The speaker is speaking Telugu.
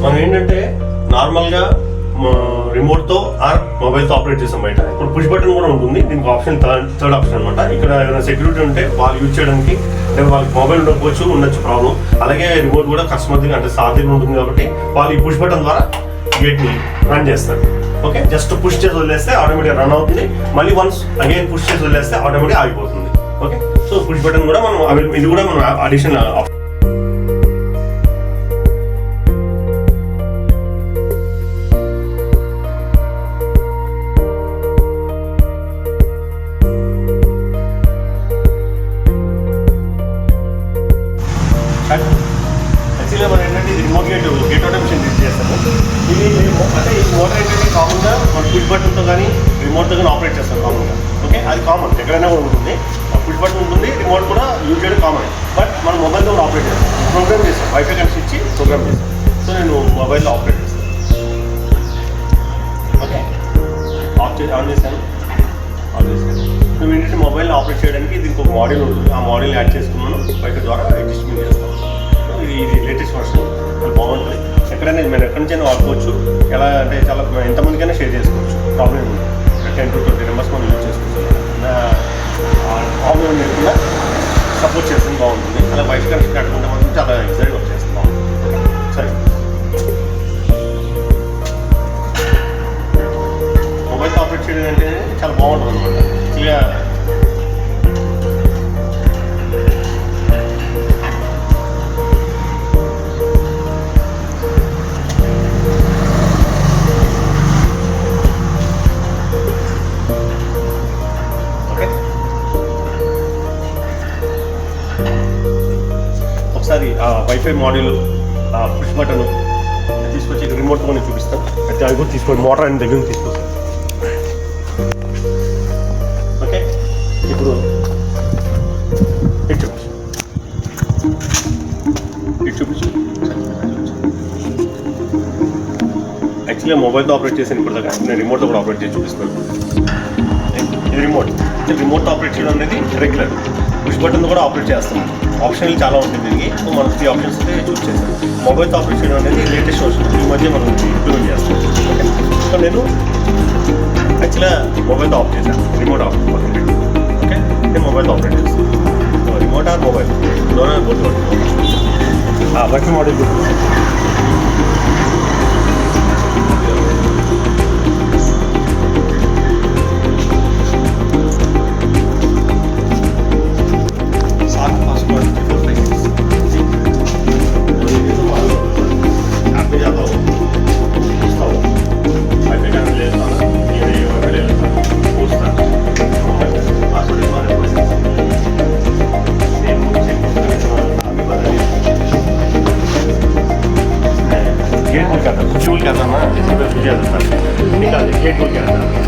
మనం ఏంటంటే నార్మల్గా రిమోట్తో ఆర్ మొబైల్తో ఆపరేట్ చేస్తాం బయట. ఇప్పుడు పుష్ బటన్ కూడా ఉంటుంది, దీనికి ఆప్షన్ థర్డ్ ఆప్షన్ అనమాట. ఇక్కడ ఏదైనా సెక్యూరిటీ ఉంటే వాళ్ళు యూజ్ చేయడానికి, అంటే వాళ్ళకి మొబైల్ ఉండొచ్చు ప్రాబ్లం. అలాగే రిమోట్ కూడా కస్టమర్ దగ్గర అంటే సార్ దగ్గర ఉంటుంది కాబట్టి వాళ్ళు ఈ పుష్ బటన్ ద్వారా గేట్ని రన్ చేస్తారు. ఓకే, జస్ట్ పుష్ చేసి వదిలేస్తే ఆటోమేటిక్గా రన్ అవుతుంది. మళ్ళీ వన్స్ అగైన్ పుష్ చేసి వదిలేస్తే ఆటోమేటిక్గా ఆగిపోతుంది. ఓకే, సో పుష్ బటన్ కూడా మనం ఇది కూడా మనం అడిషనల్ ఆప్షన్. యాక్చువల్గా మనం ఏంటంటే ఇది రిమోట్ గేట్ ఆటోమేషన్ యూజ్ చేస్తాము. ఇది అంటే ఈ మోటార్ ఏంటంటే కామన్గా మన పుష్ బటన్తో కానీ రిమోట్తో కానీ ఆపరేట్ చేస్తాం కామన్గా. ఓకే, అది కామన్ ఎక్కడైనా కూడా ఉంటుంది. పుష్ బటన్ ఉంటుంది, రిమోట్ కూడా యూజ్ చేయడం కామన్. బట్ మనం మొబైల్తో కూడా ఆపరేట్ చేస్తాం, ప్రోగ్రామ్ చేస్తాం, వైఫై కనెక్షన్ ఇచ్చి ప్రోగ్రామ్ చేస్తాం. సో నేను మొబైల్లో ఆపరేట్ చేస్తాను. ఓకే, ఆన్ చేశాను. నువ్వు ఏంటంటే మొబైల్ని ఆపరేట్ చేయడానికి దీనికి ఒక మోడల్ ఉంటుంది, ఆ మోడల్ యాడ్ చేసుకున్నాను. వైఫై ద్వారా అడ్జస్ట్మెంట్ చేస్తాను. ఇది లేటెస్ట్ వర్షన్, అది బాగుంటుంది. ఎక్కడైనా మేము ఎక్కడి నుంచైనా వాడుకోవచ్చు. ఎలా అంటే చాలా ఎంతమందికైనా షేర్ చేసుకోవచ్చు, ప్రాబ్లం ఉంది. 10 to 20 మెంబర్స్ మనం యూజ్ చేసుకోవచ్చు. ప్రాబ్లం లేకుండా సపోర్ట్ చేస్తుంది, బాగుంటుంది. అలా వైఫై కనెక్షన్ కట్టుకుంటే మాత్రం చాలా ఈజీగా వర్క్ చేస్తుంది, బాగుంటుంది. సరే, మొబైల్తో ఆపరేట్ చేయడం అంటే చాలా బాగుంటుంది అనమాట. ఇలా ఒకసారి వైఫై మోడల్ పుష్ బటన్ తీసుకొచ్చి రిమోట్ కూడా చూపిస్తాను. అయితే అది కూడా తీసుకోండి, మోటార్ అని దగ్గర తీసుకొస్తాను. ఓకే, ఇప్పుడు ఇటు చూపించు. యాక్చువల్గా మొబైల్తో ఆపరేట్ చేసాను ఇప్పటిదాకా, నేను రిమోట్తో కూడా ఆపరేట్ చేసి చూపిస్తాను. ఇది రిమోట్తో ఆపరేట్ చేయడం అనేది రెగ్యులర్. పుష్ బటన్తో కూడా ఆపరేట్ చేస్తాం. ఆప్షన్లు చాలా ఉంటుంది దీనికి. సో మనం 3 ఆప్షన్స్ అయితే చూస్ చేస్తాం. మొబైల్తో ఆపరేట్ చేయడం అనేది లేటెస్ట్ వర్షన్, ఈ మధ్య మనం ఇంప్లిమెంట్ చేస్తాం. ఓకే, సో నేను యాక్చువల్గా మొబైల్తో ఆఫ్ చేశాను, రిమోట్ ఆఫ్. ఓకే, నేను మొబైల్తో ఆపరేట్ చేస్తాను. సో రిమోట్ ఆర్ మొబైల్ లోనే పోతుంది. వైఫై మోడల్ गेट बोल क्या था, कुछ बोल क्या था ना, इसमें पूछा था सर, निकाल गेट बोल क्या था.